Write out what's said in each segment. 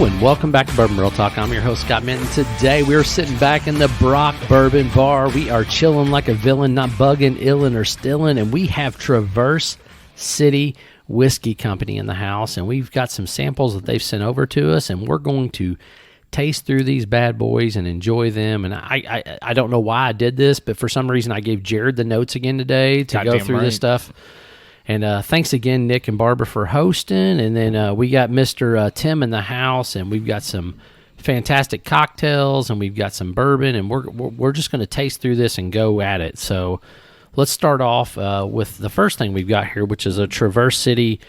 Hello and welcome back to Bourbon Barrel Talk. I'm your host, Scott Minton. Today we are sitting back in the Brock Bourbon Bar. We are chilling like a villain, not bugging, illin', or stillin', and we have Traverse City Whiskey Company in the house, and we've got some samples that they've sent over to us, and we're going to taste through these bad boys and enjoy them. And I don't know why I did this, but for some reason I gave Jared the notes again today to go through this stuff. And thanks again, Nick and Barbara, for hosting. And then we got Mr. Tim in the house, and we've got some fantastic cocktails, and we've got some bourbon, and we're just going to taste through this and go at it. So let's start off with the first thing we've got here, which is a Traverse City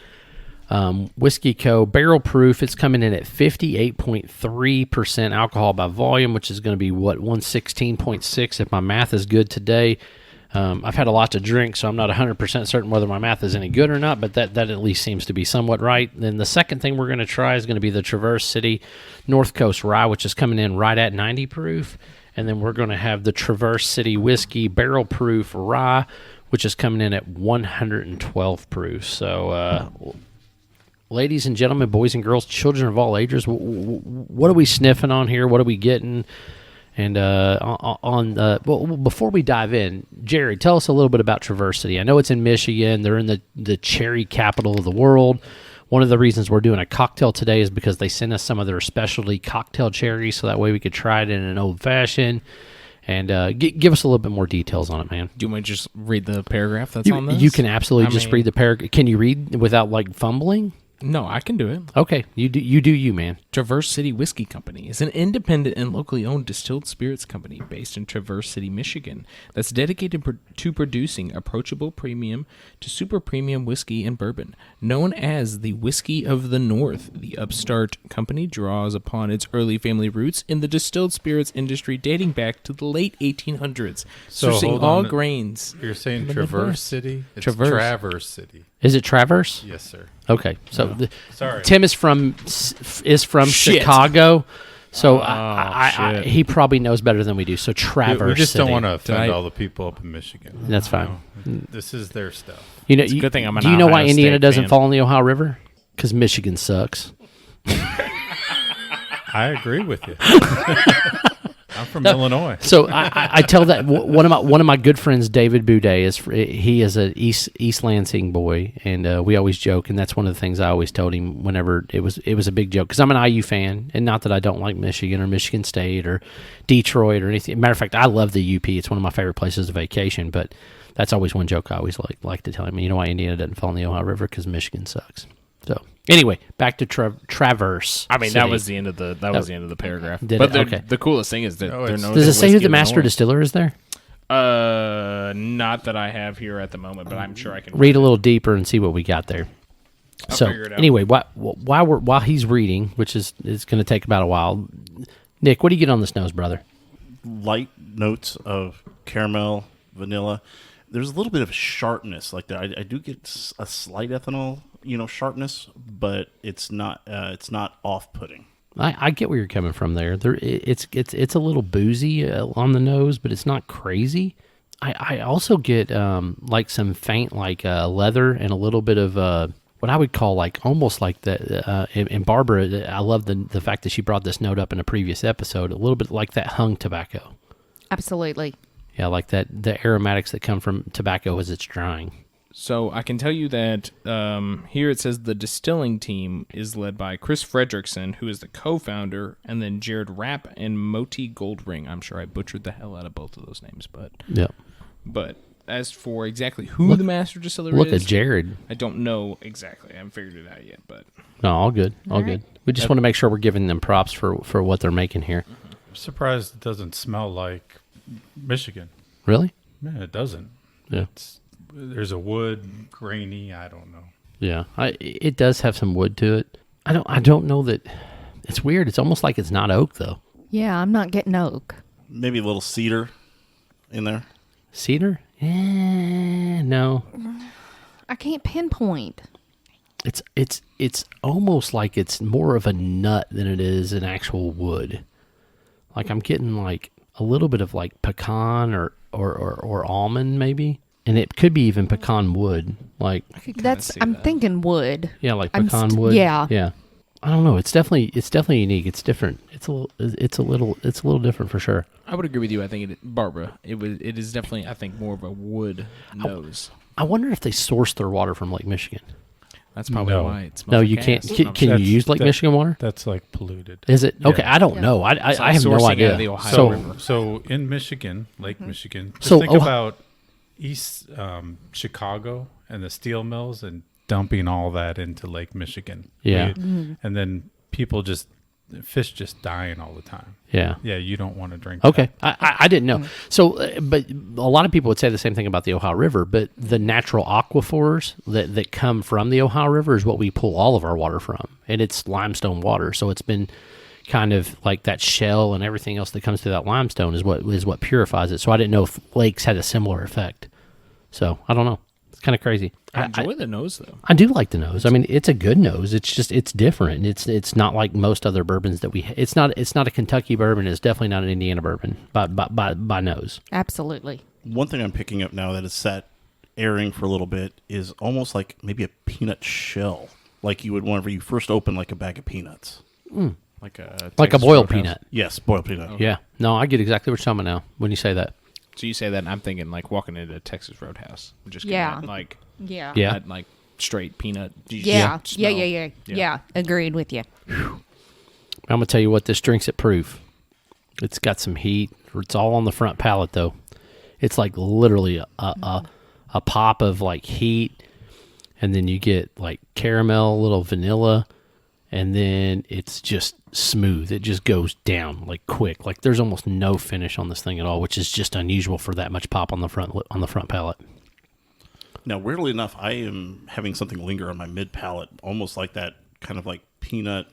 Whiskey Co. Barrel Proof. It's coming in at 58.3% alcohol by volume, which is going to be, 116.6 if my math is good today. I've had a lot to drink, so I'm not 100% certain whether my math is any good or not, but that at least seems to be somewhat right. Then the second thing we're going to try is going to be the Traverse City North Coast Rye, which is coming in right at 90 proof. And then we're going to have the Traverse City Whiskey Barrel Proof Rye, which is coming in at 112 proof. So, ladies and gentlemen, boys and girls, children of all ages, what are we sniffing on here? What are we getting? And before we dive in, Jared, tell us a little bit about Traverse City. I know it's in Michigan. They're in the cherry capital of the world. One of the reasons we're doing a cocktail today is because they sent us some of their specialty cocktail cherries, so that way we could try it in an old-fashioned. And give us a little bit more details on it, man. Do you want to just read the paragraph that's on this? You can absolutely read the paragraph. Can you read without, fumbling? No, I can do it. Okay, you do you, man. Traverse City Whiskey Company is an independent and locally owned distilled spirits company based in Traverse City, Michigan, that's dedicated to producing approachable premium to super premium whiskey and bourbon. Known as the Whiskey of the North, the upstart company draws upon its early family roots in the distilled spirits industry dating back to the late 1800s, sourcing all grains. You're saying Traverse City? It's Traverse City. Is it Traverse? Yes, sir. Okay, so Sorry. Tim is from Chicago, so he probably knows better than we do. So Traverse We just City. don't want to offend all the people up in Michigan. That's fine. This is their stuff. You know, It's a good thing I'm an do you know why Ohio Indiana State doesn't fan. fall in the Ohio River? Because Michigan sucks. I agree with you. I'm from Illinois. So I tell that one of my good friends, David Boudet, he is a East Lansing boy, and we always joke, and that's one of the things I always told him whenever it was a big joke, because I'm an IU fan, and not that I don't like Michigan or Michigan State or Detroit or anything. Matter of fact, I love the UP. It's one of my favorite places to vacation, but that's always one joke I always like to tell him. You know why Indiana doesn't fall in the Ohio River? Because Michigan sucks. So anyway, back to Traverse. I mean, City. that was the end of the paragraph. Did it? Okay. The coolest thing is that they're known Does as it say who Whiskey the of master North. distiller is there? Not that I have here at the moment, but I'm sure I can Read a little deeper and see what we got there. I'll So figure it out. anyway, while he's reading, which is going to take about a while, Nick, what do you get on this nose, brother? Light notes of caramel, vanilla. There's a little bit of sharpness like that. I do get a slight ethanol, sharpness, but it's not off-putting. I get where you're coming from there. It's a little boozy on the nose, but it's not crazy. I also get some faint leather and a little bit of what I would call almost like the and Barbara, I love the fact that she brought this note up in a previous episode, a little bit like that hung tobacco. Absolutely. Yeah, like that the aromatics that come from tobacco as it's drying. So I can tell you that here it says the distilling team is led by Chris Fredrickson, who is the co-founder, and then Jared Rapp and Moti Goldring. I'm sure I butchered the hell out of both of those names, but as for exactly who the master distiller is, Look at Jared. I don't know exactly. I haven't figured it out yet, but No, all good, all good. We just want to make sure we're giving them props for what they're making here. I'm surprised it doesn't smell like Michigan. Really? Man, it doesn't. Yeah. There's a wood, grainy, I don't know. Yeah, it does have some wood to it. I don't know that. It's weird. It's almost like it's not oak though. Yeah, I'm not getting oak. Maybe a little cedar in there. Cedar? No. I can't pinpoint. It's almost like it's more of a nut than it is an actual wood. Like I'm getting a little bit of pecan or almond maybe, and it could be even pecan wood. I'm thinking wood. Yeah, like pecan wood. Yeah. Yeah. I don't know. It's definitely unique. It's different. It's a little different for sure. I would agree with you. I think Barbara, it is definitely, I think, more of a wood nose. I wonder if they source their water from Lake Michigan. That's probably No. why it smells No, like you can't. gas. Can you use Lake That- Michigan water? That's like polluted. Is it okay? Yeah. I don't know. I like have no sourcing out idea. of the Ohio So River. So in Michigan, Lake Michigan, just So, think about East Chicago and the steel mills and dumping all that into Lake Michigan. Yeah. And then fish just dying all the time. yeah. Yeah, you don't want to drink Okay, that. I didn't know. So, but a lot of people would say the same thing about the Ohio River. But the natural aquifers that come from the Ohio River is what we pull all of our water from, and it's limestone water. So it's been kind of like that shell and everything else that comes through that limestone is what purifies it. So I didn't know if lakes had a similar effect. So I don't know. It's kind of crazy. I enjoy the nose, though. I do like the nose. I mean, it's a good nose. It's just it's different. It's not like most other bourbons that we. It's not a Kentucky bourbon. It's definitely not an Indiana bourbon by nose. Absolutely. One thing I'm picking up now that it's sat airing for a little bit is almost like maybe a peanut shell, like you would whenever you first open like a bag of peanuts. Like a Like a boiled peanut. Yes, boiled peanut. Yeah. No, I get exactly what you're talking about now when you say that. So you say that, and I'm thinking like walking into a Texas Roadhouse. Just getting Yeah. that, like Yeah. Yeah. that, like straight peanut. You Yeah. just Yeah. smell. Yeah. Yeah. Agreed with you. I'm gonna tell you what this drink's at proof. It's got some heat. It's all on the front palate though. It's like literally a pop of like heat, and then you get like caramel, a little vanilla, and then it's just smooth. It just goes down like quick. Like there's almost no finish on this thing at all, which is just unusual for that much pop on the front palate. Now, weirdly enough, I am having something linger on my mid palate, almost like that kind of like peanut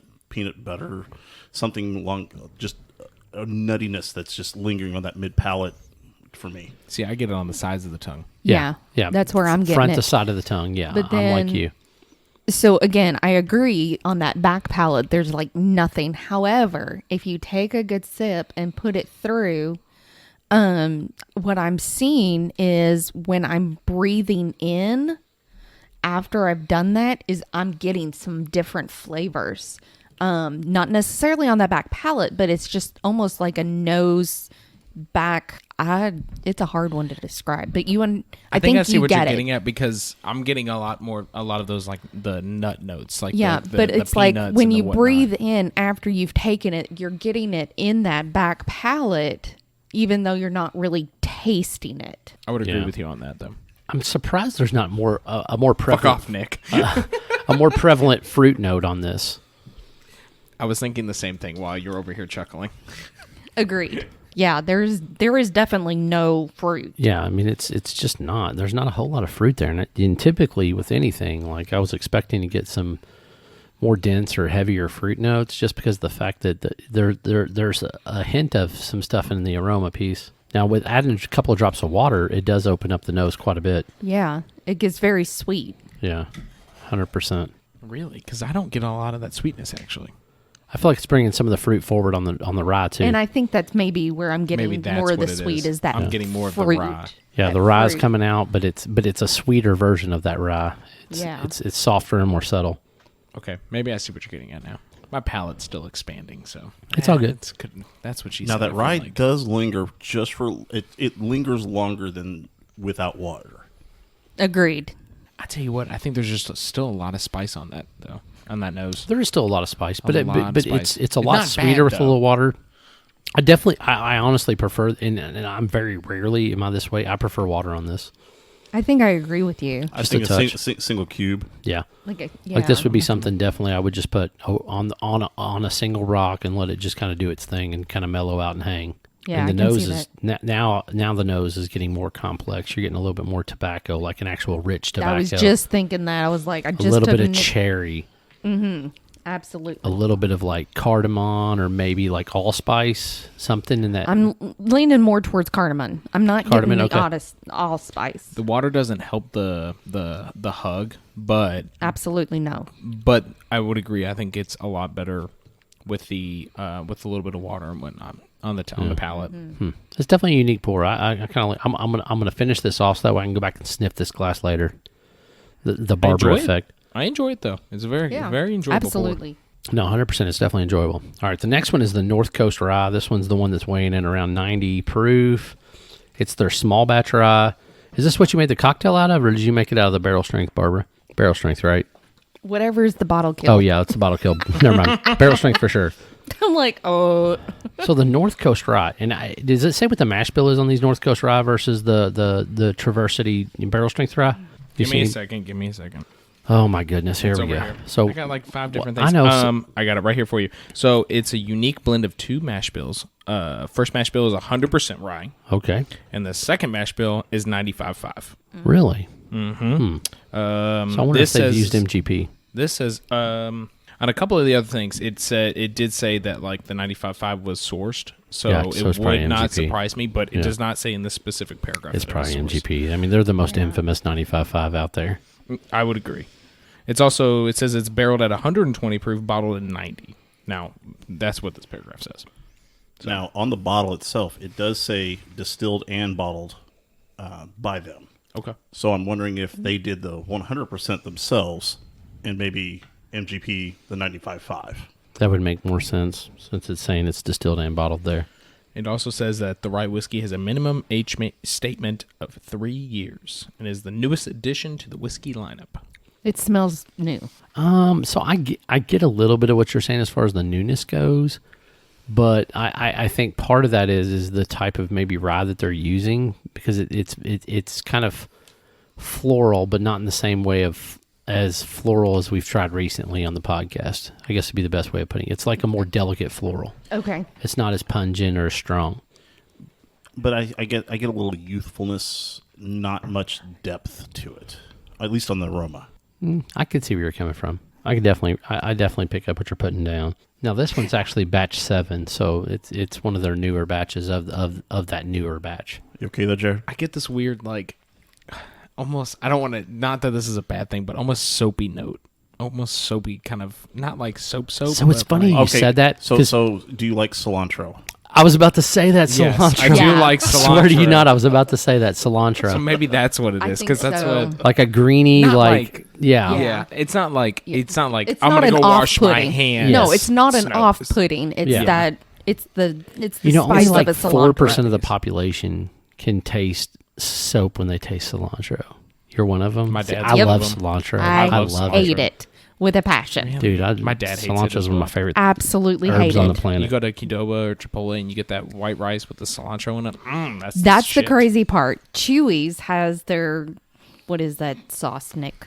butter, something long, just a nuttiness that's just lingering on that mid palate for me. See, I get it on the sides of the tongue. Yeah. That's where I'm getting front it. to side of the tongue. Yeah, But I'm like then- you. So again, I agree on that back palate. There's like nothing. However, if you take a good sip and put it through, what I'm seeing is when I'm breathing in after I've done that is I'm getting some different flavors. Not necessarily on that back palate, but it's just almost like a nose back. It's a hard one to describe, but I think I see you what get you're it. getting at because I'm getting a lot of those like the nut notes, like Yeah, the but it's like peanuts when and the you whatnot. breathe in after you've taken it, you're getting it in that back palate, even though you're not really tasting it. I would agree Yeah. with you on that, though. I'm surprised there's not a more Fuck prevalent off, Nick. a more prevalent fruit note on this. I was thinking the same thing while you're over here chuckling. Agreed. Yeah, there is definitely no fruit. Yeah, I mean it's just not. There's not a whole lot of fruit there, and typically with anything, like I was expecting to get some more dense or heavier fruit notes, just because of the fact that there's a hint of some stuff in the aroma piece. Now, with adding a couple of drops of water, it does open up the nose quite a bit. Yeah, it gets very sweet. Yeah, 100%. Really? Because I don't get a lot of that sweetness, actually. I feel like it's bringing some of the fruit forward on the rye too. And I think that's maybe where I'm Maybe getting that's more of the what it sweet is. is that I'm getting more of the fruit. rye. Yeah, That the rye's fruit. coming out, but it's a sweeter version of that rye. Yeah. It's softer and more subtle. Okay, maybe I see what you're getting at now. My palate's still expanding, so It's all good. That's what she Now said. that I feel rye like. does linger just for it. It lingers longer than without water. Agreed. I tell you what, I think there's just still a lot of spice on that though, on that nose. There is still a lot of spice, but A lot of but spice. it's a It's lot not sweeter bad, with a little though. water. I honestly prefer, and I'm very rarely am I this way. I prefer water on this. I think I agree with you. I Just think a a touch. single cube. Yeah. Like This would be something definitely I would just put on a single rock and let it just kind of do its thing and kind of mellow out and hang. Yeah, and the I can nose see is now the nose is getting more complex. You're getting a little bit more tobacco, like an actual rich tobacco. I was just thinking that. I was like, I a just little took bit of a cherry, absolutely. a little bit of like cardamom or maybe like allspice, something in that. I'm leaning more towards cardamom. I'm not Cardamom, getting the okay. allspice. The water doesn't help the hug, but Absolutely no. I would agree. I think it's a lot better with a little bit of water and whatnot on the palate. It's definitely a unique pour. I kind of like. I'm gonna finish this off so that way I can go back and sniff this glass later. The Barbara enjoy it. effect. I enjoy it though. It's a very enjoyable. Absolutely. No, 100%. It's definitely enjoyable. All right, the next one is the North Coast Rye. This one's the one that's weighing in around 90 proof. It's their small batch rye. Is this what you made the cocktail out of, or did you make it out of the Barrel Strength Bourbon? Barrel Strength, right? Whatever is the bottle kill. Oh, yeah, it's the bottle kill. Never mind. Barrel Strength for sure. I'm like, oh. So the North Coast Rye, and does it say what the mash bill is on these North Coast Rye versus the Traverse City Barrel Strength Rye? Give me a second. Oh my goodness! Here It's we over go. here. So I got like 5 different well, things. I know. I got it right here for you. So it's a unique blend of 2 mash bills. First mash bill is 100% rye, okay, and the second mash bill is 95.5. really? So So I wonder if they've used MGP. This says on a couple of the other things, it did say that like the 95.5 was sourced, so Yeah, it so it's probably would not MGP. surprise me. But Yeah. it does not say in this specific paragraph. It's that it was probably sourced. MGP. I mean, they're the most infamous 95.5 out there. I would agree. It's also, it says it's barreled at 120 proof, bottled at 90. Now, that's what this paragraph says. Now, on the bottle itself, it does say distilled and bottled by them. Okay. So I'm wondering if they did the 100% themselves and maybe MGP the 95.5. That would make more sense since it's saying it's distilled and bottled there. It also says that the rye whiskey has a minimum age statement of 3 years and is the newest addition to the whiskey lineup. It smells new. So I get a little bit of what you're saying as far as the newness goes, but I think part of that is the type of maybe rye that they're using, because it's kind of floral, but not in the same way of as floral as we've tried recently on the podcast. I guess would be the best way of putting it. It's like a more delicate floral. Okay. It's not as pungent or as strong. But I get a little youthfulness, not much depth to it, at least on the aroma. I could see where you're coming from. I definitely pick up what you're putting down. Now this one's actually batch 7, so it's one of their newer batches of that newer batch. You okay there, Jared? I get this weird, like, almost, I don't want to, not that this is a bad thing, but almost soapy note. Almost soapy, kind of, not like soap. So it's but funny like- you said that. So do you like cilantro? I was about to say that Yes, cilantro. I do Yeah. like I cilantro. swear to you not, I was about to say that cilantro. So maybe that's what it I is, think because that's so. what. Like a greeny, Not like, like- yeah. Yeah, it's not like It's I'm not gonna an go wash my off-putting. hands. No, it's not an No, off-putting. It's Yeah. that it's the You know, only spice like of a cilantro. 4% of the population can taste soap when they taste cilantro. You're one of them. My See, dad's I one love of them. cilantro. I love hate it. it with a passion. Really? Dude, My dad hates it cilantro as is one of my well. favorite Absolutely herbs hate on it. the planet. You go to Qdoba or Chipotle and you get that white rice with the cilantro in it. That's the shit. crazy part. Chewy's has their, what is that sauce, Nick?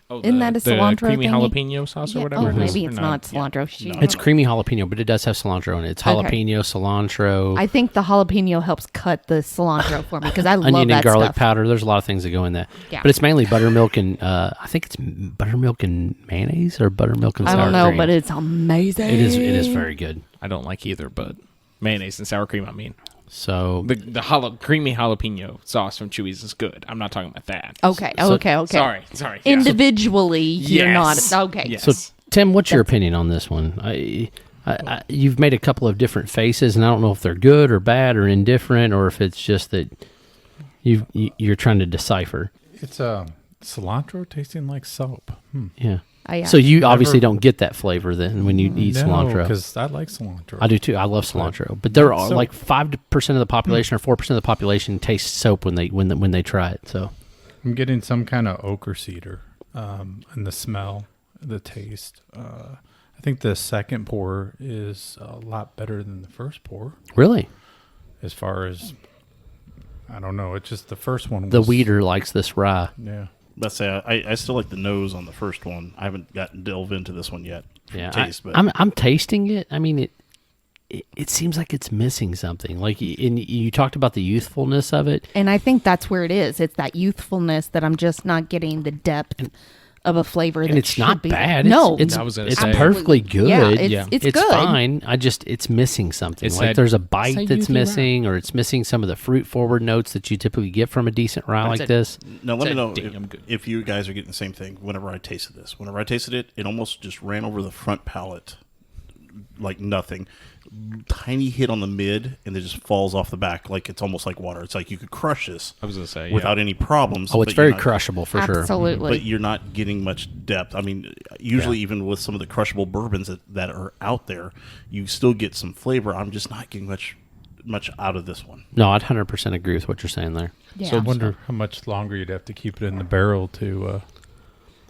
Oh, Isn't that a the cilantro creamy thingy? jalapeno sauce or Yeah, whatever? oh, it is? maybe Or it's no? not cilantro. Shoot. It's creamy jalapeno, but it does have cilantro in it. It's jalapeno, cilantro, I think the jalapeno helps cut the cilantro for me because I love onion that and garlic stuff. powder. There's a lot of things that go in that. Yeah. But it's mainly buttermilk and I think it's buttermilk and mayonnaise or buttermilk and I sour don't know, cream. but it's amazing. It is very good. I don't like either, but mayonnaise and sour cream, I mean. So The creamy jalapeno sauce from Chewy's is good. I'm not talking about that. Okay, So- okay. Sorry. Yeah. Individually, you're Yes. not okay. Yes. So Tim, what's your opinion on this one? You've made a couple of different faces, and I don't know if they're good or bad or indifferent, or if it's just that you're trying to decipher. It's cilantro tasting like soap. Yeah. Yeah. So you obviously don't get that flavor then when you eat No, cilantro. because I like cilantro. I do too. I love cilantro, but there are So- like 5% of the population or 4% of the population taste soap when they try it. So I'm getting some kind of ochre cedar, and the smell, the taste. I think the second pour is a lot better than the first pour. really, As far as, I don't know, it's just the first one. the was, weeder likes this rye. Yeah. Let's say I still like the nose on the first one. I haven't gotten delve into this one yet. For Yeah, taste, but I'm tasting it. I mean, it seems like it's missing something. Like, and you talked about the youthfulness of it. And I think that's where it is. It's that youthfulness that I'm just not getting the depth of a flavor that And it's should not be. bad. No, it's I was gonna it's say. perfectly good. Yeah, it's good. fine. It's missing something. It's like that- there's a it's bite that that's youthy missing, or it's missing some of the fruit forward notes that you typically get from a decent rye like this. now let me know damn good. if you guys are getting the same thing. Whenever I tasted this, it almost just ran over the front palate like nothing. tiny hit on the mid, and it just falls off the back like it's almost like water. It's like you could crush this I was gonna say without any problems. Oh, it's but very you're not- crushable for sure. Absolutely. But you're not getting much depth. I mean, usually even with some of the crushable bourbons that are out there, you still get some flavor. I'm just not getting much out of this one. No, I'd 100% agree with what you're saying there. Yeah. So I wonder how much longer you'd have to keep it in the barrel to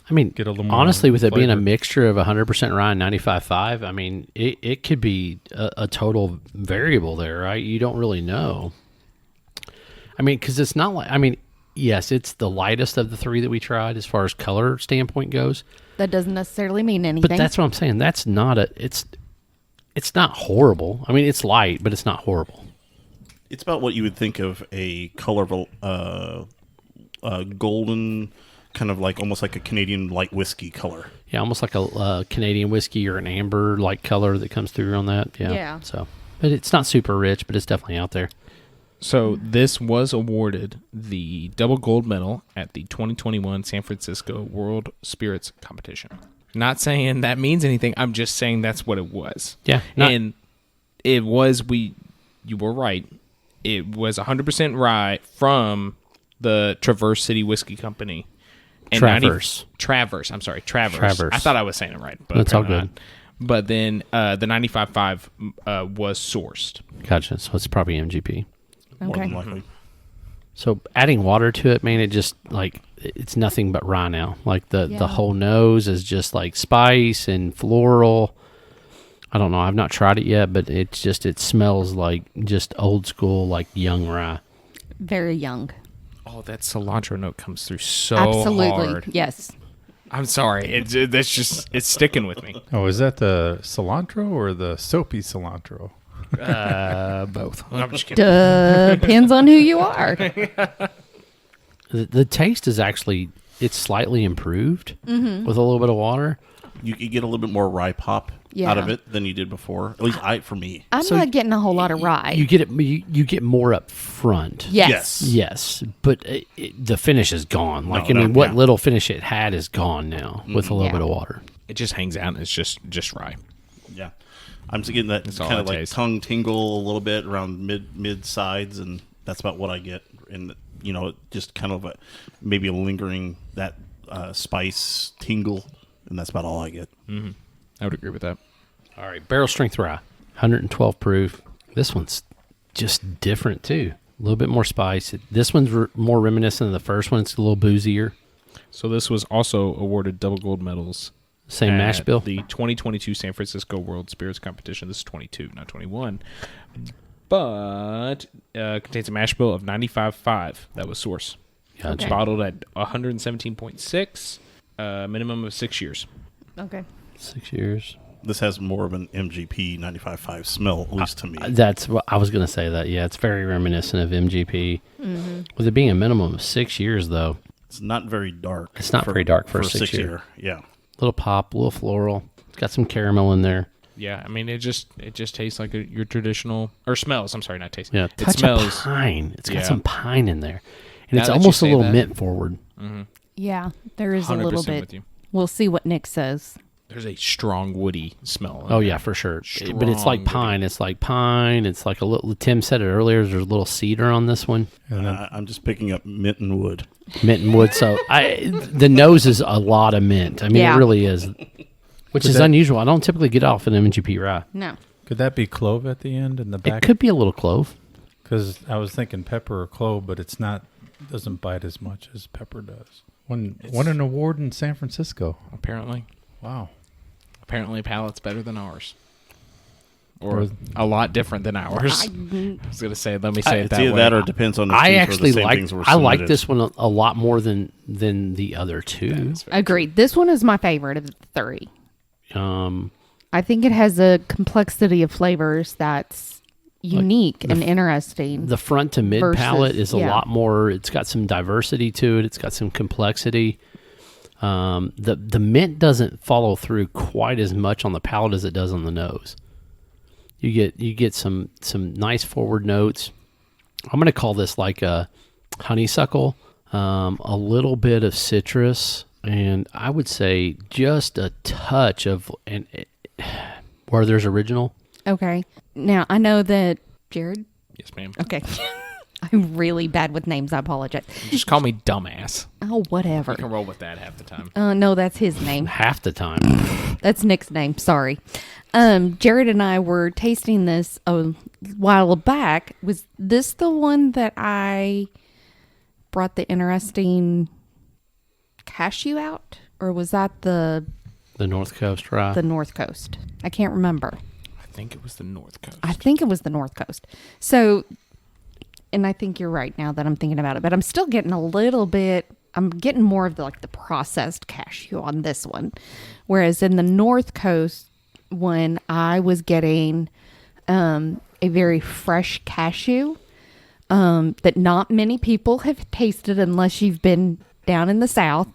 I mean, get a little more honestly, with it being a flavor. mixture of 100% rye and 95.5, I mean, it could be a total variable there, right? You don't really know. I mean, because it's not like, I mean, yes, it's the lightest of the three that we tried as far as color standpoint goes. That doesn't necessarily mean anything. But that's what I'm saying. That's not it's not horrible. I mean, it's light, but it's not horrible. It's about what you would think of a colorful, golden, kind of like almost like a Canadian light whiskey color. Yeah, almost like a Canadian whiskey or an amber like color that comes through on that. Yeah. Yeah. So, but it's not super rich, but it's definitely out there. So this was awarded the double gold medal at the 2021 San Francisco World Spirits Competition. Not saying that means anything. I'm just saying that's what it was. Yeah. And it was, you were right. It was 100% rye from the Traverse City Whiskey Company. And Traverse. I'm sorry, Traverse. Traverse. I thought I was saying it right, but That's all apparently good. not. But then the 95.5 was sourced. Gotcha. So it's probably MGP. More than Okay. likely. So adding water to it, man, it just like it's nothing but rye now. Like the Yeah. whole nose is just like spice and floral. I don't know. I've not tried it yet, but it smells like just old school, like young rye. Very young. Oh, that cilantro note comes through so Absolutely. hard. Yes. I'm sorry. It's sticking with me. Oh, is that the cilantro or the soapy cilantro? Both. I'm just kidding. Depends on who you are. The taste is actually it's slightly improved with a little bit of water. You get a little bit more rye pop Yeah. out of it than you did before. At least for me. I'm So not getting a whole lot of rye. You get it. You get more up front. yes. Yes, but the finish is gone. Like No, I mean, no, what yeah. little finish it had is gone now with a little Yeah. bit of water. It just hangs out and it's just rye. Yeah. I'm just getting that That's all kind I of like taste. tongue tingle a little bit around mid sides, and that's about what I get. And just kind of maybe a lingering that spice tingle, and that's about all I get. I would agree with that. All right, barrel strength rye, 112 proof. This one's just different too. A little bit more spice. This one's more reminiscent of the first one. It's a little boozier. So this was also awarded double gold medals. Same mash bill. The 2022 San Francisco World Spirits Competition. This is 22, not 21. But contains a mash bill of 95.5. That was source. Gotcha. It's bottled at 117.6, minimum of 6 years. Okay. 6 years. This has more of an MGP 95.5 smell, at least to me. That's what I was going to say. That yeah, it's very reminiscent of MGP. With it being a minimum of 6 years, though, It's not very dark. It's not very dark for a 6 year. year. Yeah. little pop, little floral. It's got some caramel in there. Yeah, I mean, it just tastes like your traditional, or smells. I'm sorry, not taste. Yeah, It touch smells. of pine. It's got Yeah. some pine in there, and Now it's that you almost a say little that- mint forward. Yeah, there is a 100% little bit. with you. We'll see what Nick says. There's a strong woody smell. in Oh there. yeah, for sure. But it's like Strong pine. It's like pine. It's like a little. Tim said it earlier. There's a little cedar on this one, And then I'm just picking up mint and wood. mint and wood. So the nose is a lot of mint. I mean, Yeah. it really is, which is that- unusual. I don't typically get off an MGP rye. No. could that be clove at the end in the It back? could be a little clove. Because I was thinking pepper or clove, but it's not. Doesn't bite as much as pepper does. Won an award in San Francisco. Apparently, Wow. palate's better than ours, or a lot different than ours. I was gonna say, let me say it It's that either way. that or it depends on the I teeth or actually the same like. things were I like submitted. this one a lot more than the other two. Agreed. This one is my favorite of the three. Um, I think it has a complexity of flavors that's unique and interesting. the front to mid Versus- palate is a yeah. lot more. It's got some diversity to it. It's got some complexity. The mint doesn't follow through quite as much on the palate as it does on the nose. You get some nice forward notes. I'm going to call this like a honeysuckle, a little bit of citrus, and I would say just a touch of Werther's Original. Okay. Now, I know that Jared. Yes, ma'am. Okay. I'm really bad with names. I apologize. Just call me dumbass. Oh, whatever. You can roll with that half the time. No, that's his name. Half the time. That's Nick's name. Sorry. Jared and I were tasting this a while back. Was this the one that I brought the interesting cashew out? Or was that the North Coast Rye. the North Coast? I can't remember. I think it was the North Coast. I think it was the North Coast. So, and I think you're right now that I'm thinking about it, but I'm still getting a little bit, I'm getting more of the processed cashew on this one. Whereas in the North Coast one, I was getting a very fresh cashew that not many people have tasted unless you've been down in the South,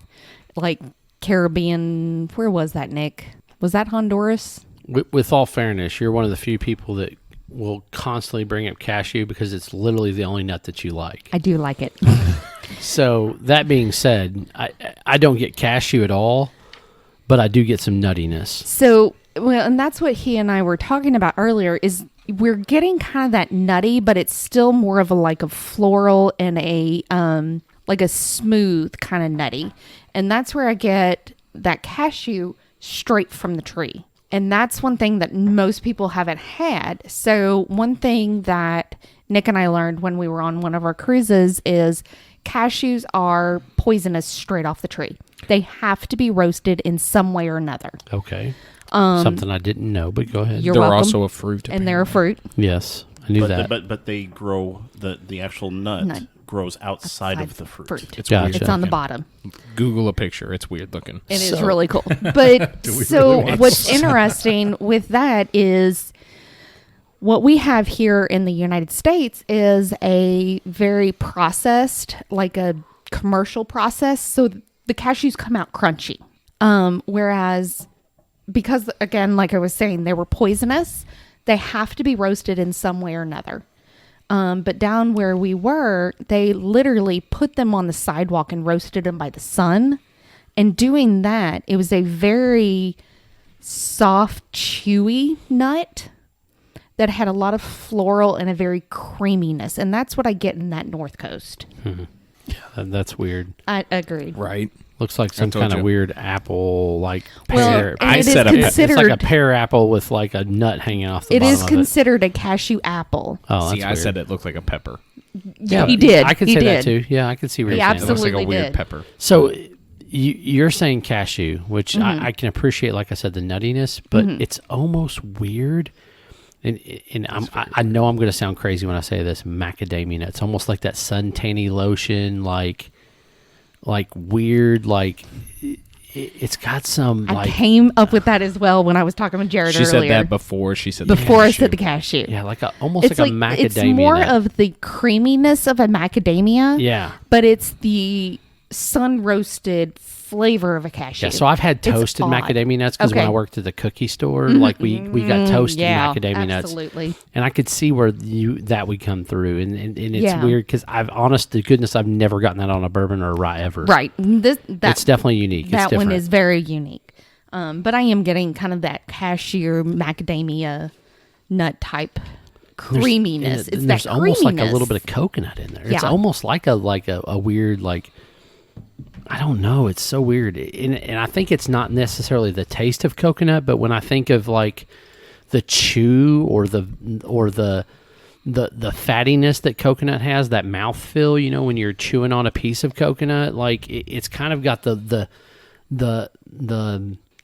like Caribbean. Where was that, Nick? Was that Honduras? With all fairness, you're one of the few people that will constantly bring up cashew because it's literally the only nut that you like. I do like it. So that being said, I don't get cashew at all, but I do get some nuttiness. So, well, and that's what he and I were talking about earlier, is we're getting kind of that nutty, but it's still more of a floral and a like a smooth kind of nutty. And that's where I get that cashew straight from the tree. And that's one thing that most people haven't had. So one thing that Nick and I learned when we were on one of our cruises is cashews are poisonous straight off the tree. They have to be roasted in some way or another. Okay. Something I didn't know, but go ahead. You're They're welcome. also a fruit. And they're a fruit. Yes, I knew that. But they grow, the actual nut grows outside of the fruit. It's Gotcha. weird. It's on the looking. bottom. Google a picture. It's weird looking. It is So- really cool. But so really want what's interesting with that is what we have here in the United States is a very processed, like a commercial process. So the cashews come out crunchy. Whereas because, again, like I was saying, they were poisonous, they have to be roasted in some way or another. But down where we were, they literally put them on the sidewalk and roasted them by the sun. And doing that, it was a very soft, chewy nut that had a lot of floral and a very creaminess. And that's what I get in that North Coast. That's weird. I agree. Right. Looks like some told kind of you. weird apple, like Well, pear. and I it is said a pe- It's considered, like a pear apple with like a nut hanging off the it bottom is of considered a cashew apple. it. Oh, that's See, I weird. said it looked like a pepper. Yeah, he did. I could He say did. that too. Yeah, I could see where He you're saying It that. looks like a Absolutely weird did. pepper. So you're saying cashew, which I can appreciate, like I said, the nuttiness, but it's almost weird. And I know I'm going to sound crazy when I say this, macadamia nut. It's almost like that suntanny lotion, like weird, like it's got some I like came up with that as well when I was talking with Jared She earlier. said that before she said the Before I cashew. said the cashew. yeah, like almost like a macadamia it's more nut. of the creaminess of a macadamia. Yeah. But it's the sun roasted flavor of a cashew. Yeah, so I've had It's toasted odd. macadamia nuts because when I Okay. worked at the cookie store, like we got toasted Yeah, macadamia nuts. absolutely. And I could see where that would come through, and it's Yeah. weird because honest to goodness, I've never gotten that on a bourbon or a rye ever. Right. It's definitely unique. It's that different. one is very unique. But I am getting kind of that cashew macadamia nut type creaminess. And It's there's that almost like a creaminess. little bit of coconut in there. It's Yeah. almost like a weird, like, I don't know. It's so weird, and I think it's not necessarily the taste of coconut, but when I think of like the chew or the fattiness that coconut has, that mouthfeel, when you're chewing on a piece of coconut, like it's kind of got the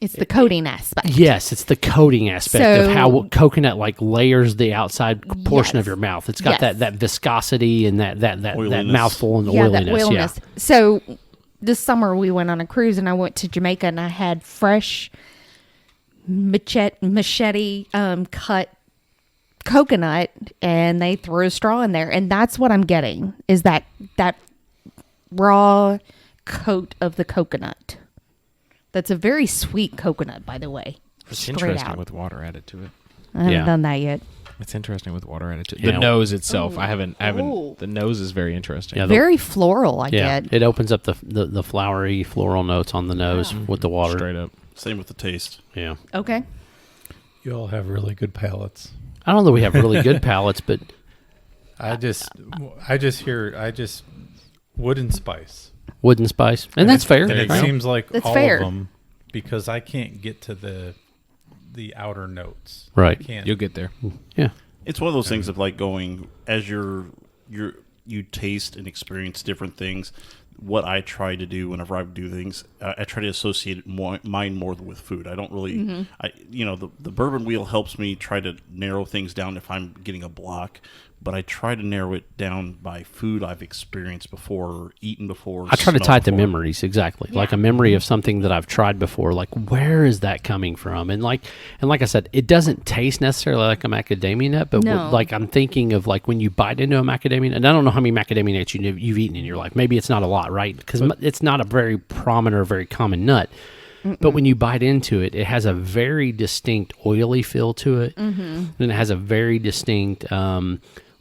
It's the coating aspect. yes, it's the coating aspect of So- how coconut like layers the outside portion Yes. of your mouth. It's got Yes. that viscosity and that Oiliness. mouthful and the Yeah, oiliness. that oiliness. So this summer we went on a cruise and I went to Jamaica and I had fresh machete cut coconut and they threw a straw in there, and that's what I'm getting is that raw coat of the coconut. That's a very sweet coconut, by the way. It's Straight interesting out. with water added to it. I haven't Yeah. done that yet. It's interesting with water added to it. Yeah. The nose itself, I haven't. Ooh. The nose is very interesting. Yeah, Very floral, I Yeah, get. it opens up the flowery floral notes on the nose with the water. Straight up. Same with the taste. Yeah, Okay. You all have really good palates. I don't know that we have really good palates, but I just wood and spice. wood and spice, and that's fair. And it right? seems like That's all fair. of them, because I can't get to the outer notes. Right. I can't. You'll get there. Yeah. It's one of those things of like going as you taste and experience different things. What I try to do whenever I do things, I try to associate mine more with food. I don't really, the bourbon wheel helps me try to narrow things down if I'm getting a block, but I try to narrow it down by food I've experienced before, or eaten before. I try to smelled tie it to before. memories, exactly. Like a memory of something that I've tried before. Like, where is that coming from? And like I said, it doesn't taste necessarily like a macadamia nut, but No. like I'm thinking of like when you bite into a macadamia nut, and I don't know how many macadamia nuts you've eaten in your life. Maybe it's not a lot, right? Because it's not a very prominent or very common nut. But when you bite into it, it has a very distinct oily feel to it. And it has a very distinct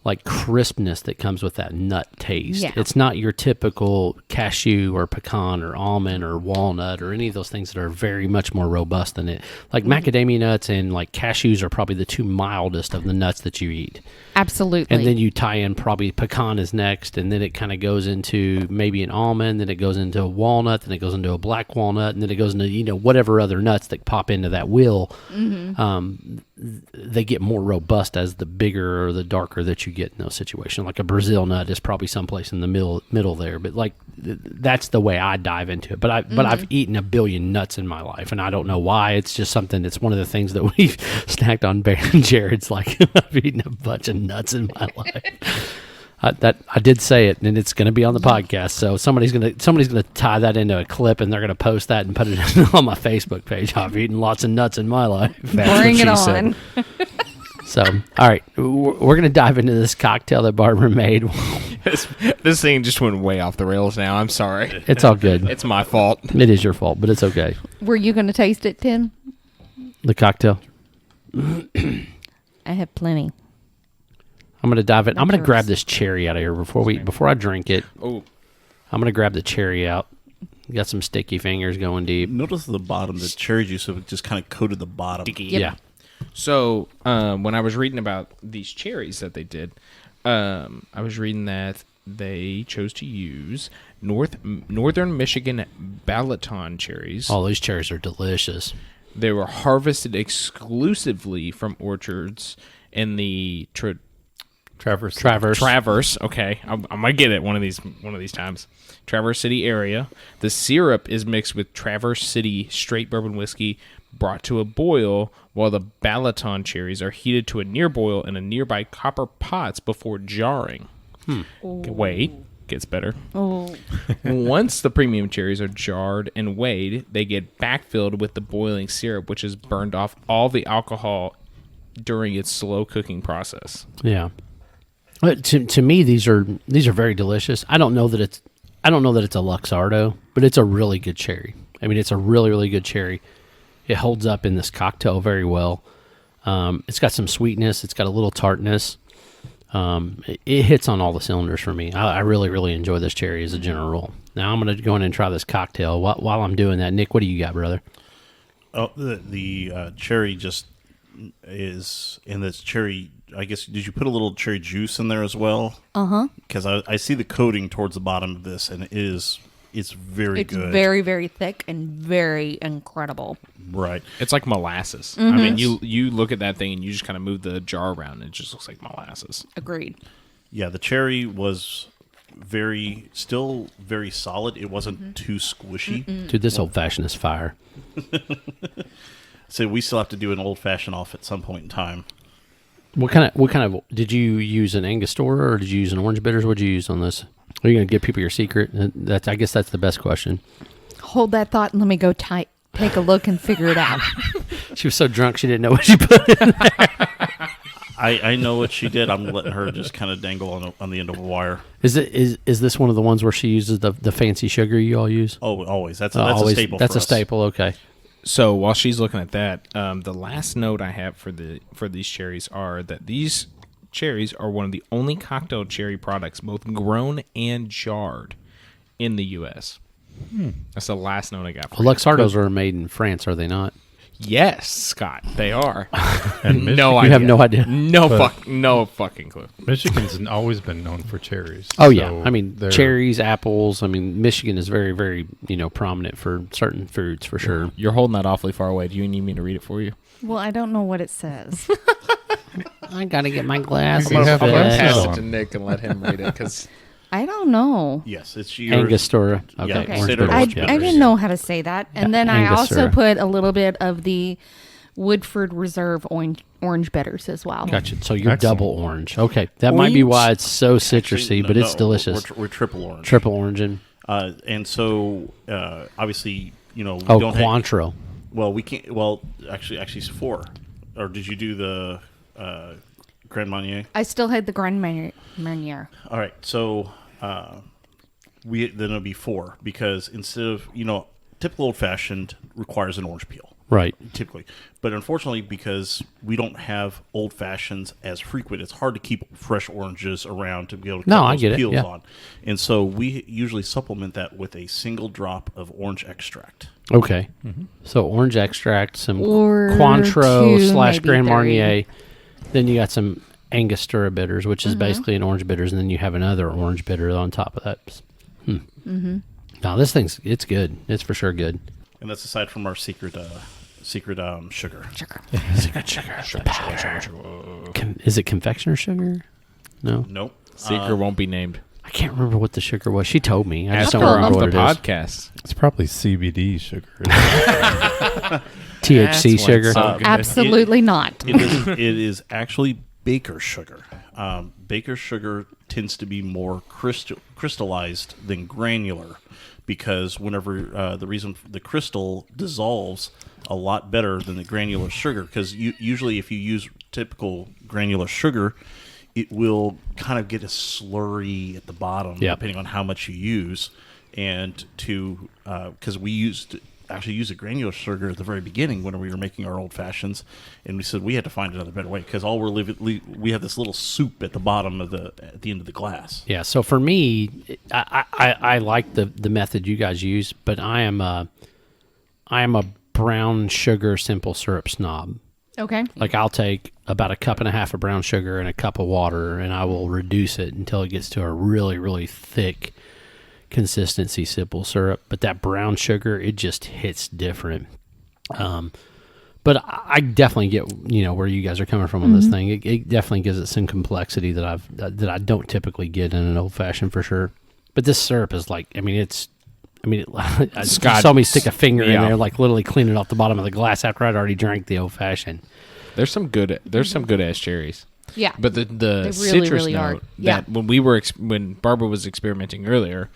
like crispness that comes with that nut taste. Yeah. It's not your typical cashew or pecan or almond or walnut or any of those things that are very much more robust than it. Like macadamia nuts and like cashews are probably the two mildest of the nuts that you eat. Absolutely. And then you tie in probably pecan is next, and then it kind of goes into maybe an almond, then it goes into a walnut, then it goes into a black walnut, and then it goes into, whatever other nuts that pop into that wheel. They get more robust as the bigger or the darker that you get in those situations. Like a Brazil nut is probably someplace in the middle there. But like that's the way I dive into it. But I've eaten a billion nuts in my life, and I don't know why. It's just something that's one of the things that we've snacked on. Bear and Jared's like I've eaten a bunch of nuts in my life. I did say it, and it's going to be on the podcast. So somebody's going to tie that into a clip, and they're going to post that and put it on my Facebook page. I've eaten lots of nuts in my life. Bring it on. So, all right, we're going to dive into this cocktail that Barbara made. This thing just went way off the rails now. I'm sorry. It's all good. It's my fault. It is your fault, but it's okay. Were you going to taste it, Tim? The cocktail. I have plenty. I'm going to dive in. I'm going to yours. grab this cherry out of here before I drink it. Oh, I'm going to grab the cherry out. Got some sticky fingers going deep. Notice the bottom, the cherry juice have just kind of coated the bottom. Yep. Yeah. so when I was reading about these cherries that they did, I was reading that they chose to use northern Michigan Balaton cherries. Oh, these cherries are delicious. They were harvested exclusively from orchards in the Traverse. Traverse. Okay, I might get it one of these times. Traverse City area. The syrup is mixed with Traverse City straight bourbon whiskey, brought to a boil, while the Balaton cherries are heated to a near boil in a nearby copper pots before jarring. Wait, gets better. Oh, Once the premium cherries are jarred and weighed, they get backfilled with the boiling syrup, which has burned off all the alcohol during its slow cooking process. Yeah. To me, these are very delicious. I don't know that it's a Luxardo, but it's a really good cherry. I mean, it's a really, really good cherry. It holds up in this cocktail very well. It's got some sweetness. It's got a little tartness. It hits on all the cylinders for me. I really, really enjoy this cherry as a general rule. Now I'm going to go in and try this cocktail. While I'm doing that, Nick, what do you got, brother? Oh, the cherry just is in this cherry. I guess, did you put a little cherry juice in there as well? Because I see the coating towards the bottom of this, and it's very it's good. very, very thick and very incredible. Right. It's like molasses. I mean, you look at that thing and you just kind of move the jar around, and it just looks like molasses. Agreed. Yeah, the cherry was still very solid. It wasn't too squishy. Dude, this old fashioned is fire. So we still have to do an old fashioned off at some point in time. What kind of did you use an Angostura or did you use an orange bitters? What did you use on this? Are you going to give people your secret? I guess that's the best question. Hold that thought and let me go take a look and figure it out. She was so drunk she didn't know what she put in there. I know what she did. I'm letting her just kind of dangle on the end of a wire. Is this one of the ones where she uses the fancy sugar you all use? Oh, always. That's Always. a staple. That's for a us. staple. Okay. So while she's looking at that, the last note I have for these cherries are that these cherries are one of the only cocktail cherry products both grown and jarred in the U.S. That's the last note I got. For Luxardos are made in France, are they not? Yes, Scott, they are. And No Michigan, idea. You have no idea. No fucking clue. Michigan's always been known for cherries. Oh yeah, so I mean they're- cherries, apples. I mean Michigan is very, very prominent for certain foods for sure. You're holding that awfully far away. Do you need me to read it for you? Well, I don't know what it says. I gotta get my glasses. I'm gonna fixed. pass it to Nick and let him read it because I don't know. Yes, it's your Angostura. Okay, Yeah, Okay. orange Cedar bitters, I, orange yeah. I bitters. didn't know how to say that. And then I also Angostura. put a little bit of the Woodford Reserve orange bitters as well. Gotcha. So you're Excellent. double orange. Okay, that might be why it's so citrusy, Actually, but it's delicious. We're triple orange. Triple oranging. And so obviously, we Oh, don't have, Cointreau. well, we can't. Well, actually, it's 4. Or did you do the Grand Marnier? I still had the Grand Marnier. All right, so then it'll be 4 because instead of typical old fashioned requires an orange peel. Right. Typically, but unfortunately, because we don't have old fashions as frequent, it's hard to keep fresh oranges around to be able to No, cut I those get it, peels yeah. on. And so we usually supplement that with a single drop of orange extract. Okay. So orange extract, some Or Cointreau two, / maybe Grand three. Marnier. Then you got some Angostura bitters, which is basically an orange bitters, and then you have another orange bitter on top of that. Now this it's good. It's for sure good. And that's aside from our secret sugar. Secret sugar. Is it confectioner sugar? No. Nope. Secret won't be named. I can't remember what the sugar was. She told me. I just Ask don't her remember off what the it is. podcast. It's probably CBD sugar. THC That's why sugar. it's so good. Absolutely not. It is actually baker's sugar. Baker's sugar tends to be more crystallized than granular because whenever the crystal dissolves a lot better than the granular sugar because usually if you use typical granular sugar, it will kind of get a slurry at the bottom depending on how much you use. And because we used a granular sugar at the very beginning when we were making our old fashions, and we said we had to find another better way because all we have this little soup at the bottom at the end of the glass. Yeah. So for me, I like the method you guys use, but I am a brown sugar simple syrup snob. Okay. Like I'll take about 1.5 cups of brown sugar and 1 cup of water, and I will reduce it until it gets to a really, really thick consistency simple syrup. But that brown sugar, it just hits different. But I definitely get where you guys are coming from on this thing. It definitely gives it some complexity that I don't typically get in an old fashioned for sure. But this syrup is like, Scott, you saw me stick a finger in yeah. there, like literally clean it off the bottom of the glass after I'd already drank the old fashioned. There's some good ass cherries. Yeah. But the really, citrus really note are. Yeah. that when Barbara was experimenting earlier,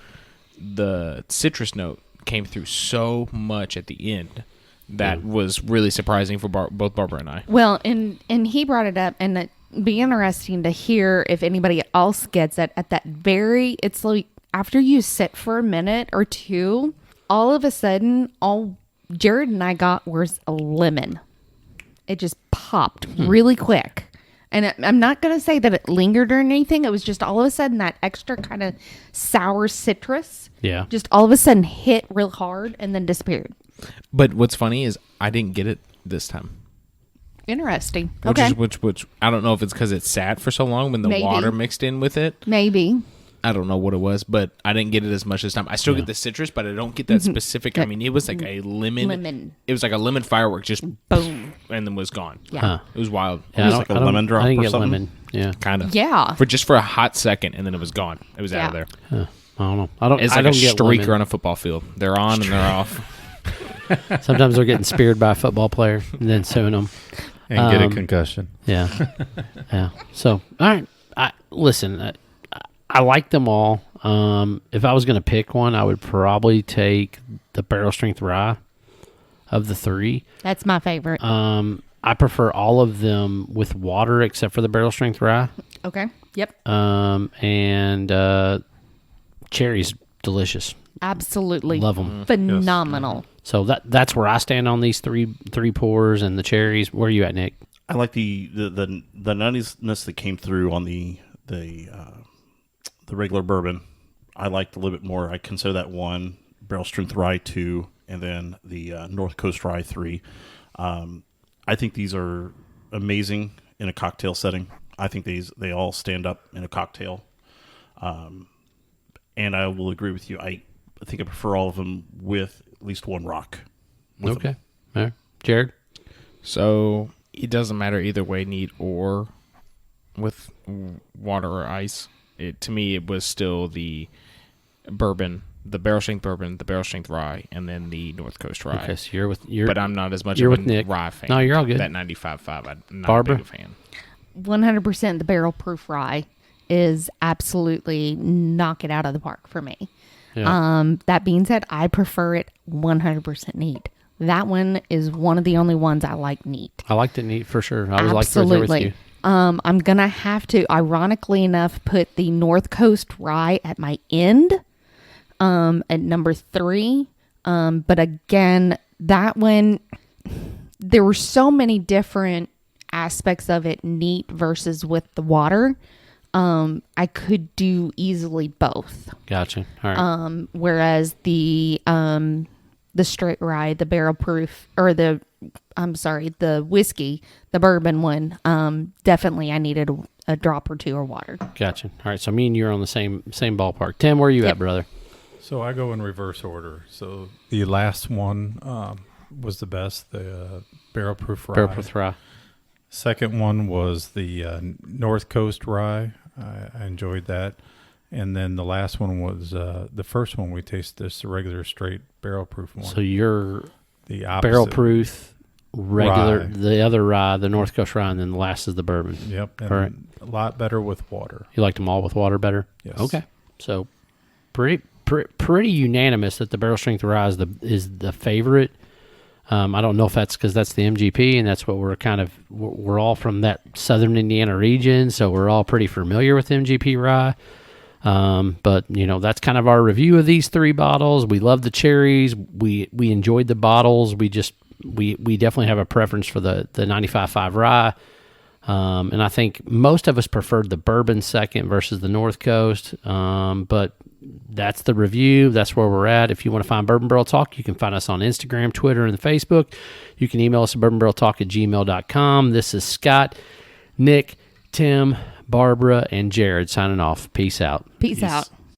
the citrus note came through so much at the end that was really surprising for both Barbara and I. Well, and he brought it up, and it'd be interesting to hear if anybody else gets it at that it's like after you sit for a minute or two, all of a sudden, all Jared and I got was a lemon. It just popped really quick. And I'm not going to say that it lingered or anything. It was just all of a sudden that extra kind of sour citrus Yeah. just all of a sudden hit real hard and then disappeared. But what's funny is I didn't get it this time. Interesting. Which Okay. which I don't know if it's because it sat for so long when the Maybe. water mixed in with it. Maybe. I don't know what it was, but I didn't get it as much this time. I still get the citrus, but I don't get that specific. I mean, it was like a lemon. Lemon. It was like a lemon firework, just Boom. and then was gone. Yeah. Huh. It was wild. Yeah, was like a lemon drop I didn't or get something? lemon. Yeah. Kind of. Yeah. For a hot second, and then it was gone. It was out of Yeah. there. I don't know. I don't. It's I like don't a get streaker lemon. on a football field. They're on and they're off. Sometimes they're getting speared by a football player and then suing them. And get a concussion. Yeah. Yeah. So, all right. Listen, I like them all. If I was going to pick one, I would probably take the Barrel Strength Rye of the 3. That's my favorite. I prefer all of them with water except for the Barrel Strength Rye. Okay. Yep. And Cherries, delicious. Nuttiness. Love them. Phenomenal. So that's where I stand on these three pours and the cherries. Where are you at, Nick? I like the nuttiness that came through on the regular bourbon. I liked a little bit more. I consider that 1, Barrel Strength Rye 2, and then the North Coast Rye 3. I think these are amazing in a cocktail setting. I think they all stand up in a cocktail. And I will agree with you. I think I prefer all of them with at least one rock. Okay. All right. Jared? So it doesn't matter either way, neat or with water or ice. To me, it was still the bourbon, the barrel strength bourbon, the barrel strength rye, and then the North Coast rye. Okay, so but I'm not as much you're of with a Nick. rye fan. No, you're all good. That 95.5, I'm not Barbara? a big fan. 100% the barrel proof rye is absolutely knock it out of the park for me. Yeah. That being said, I prefer it 100% neat. That one is one of the only ones I like neat. I liked it neat for sure. I was like right there with you. I'm going to have to, ironically enough, put the North Coast rye at my end at number 3. But again, that one, there were so many different aspects of it, neat versus with the water. I could do easily both. Gotcha. All right. Whereas the straight rye, the barrel proof, or the whiskey, the bourbon one, definitely I needed a drop or two of water. Gotcha. All right. So me and you are on the same ballpark. Tim, where are you at, brother? So I go in reverse order. So the last one was the best, the barrel proof rye. Barrel proof rye. Second one was the North Coast rye. I enjoyed that. And then the last one was the first one we tasted, this regular straight barrel proof one. So you're the opposite. barrel proof, regular, Rye. the other rye, the North Coast rye, and then the last is the bourbon. Yep. And All right. a lot better with water. You liked them all with water better? Yes. Okay. So pretty unanimous that the barrel strength rye is the favorite. I don't know if that's because that's the MGP and that's what we're all from that southern Indiana region, so we're all pretty familiar with MGP rye. But that's kind of our review of these 3 bottles. We love the cherries. We enjoyed the bottles. We definitely have a preference for the 95.5 rye. And I think most of us preferred the bourbon second versus the North Coast. But that's the review. That's where we're at. If you want to find Bourbon Barrel Talk, you can find us on Instagram, Twitter, and Facebook. You can email us at bourbonbarreltalk@gmail.com. This is Scott, Nick, Tim, Barbara, and Jared signing off. Peace out. Peace out.